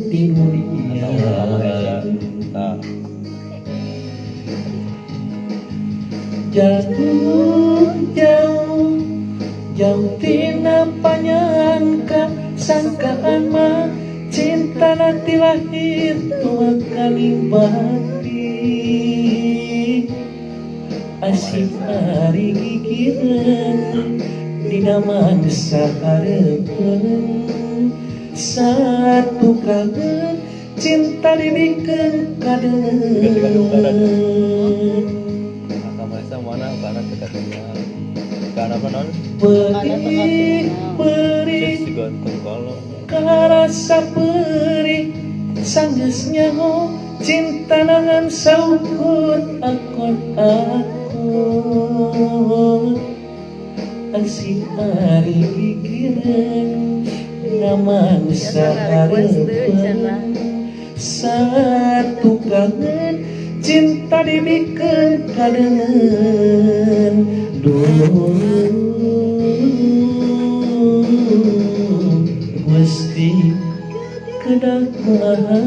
di dunia jauh jauh jauh tina panyangka sangkaan mah cinta nanti lahir tua kali mati asih hari gigireun dina mangsa hareupeuh satu kangen cinta dibikeun kadeung mana karena dekatnya karena apa non perih digantung kalau karasa perih sanggeusnya ho cinta nangan saukur akon asih hari pikiran namang sahareupeun satu kangen cinta dibikeun kadeungeun duh Gusti kedah kumaha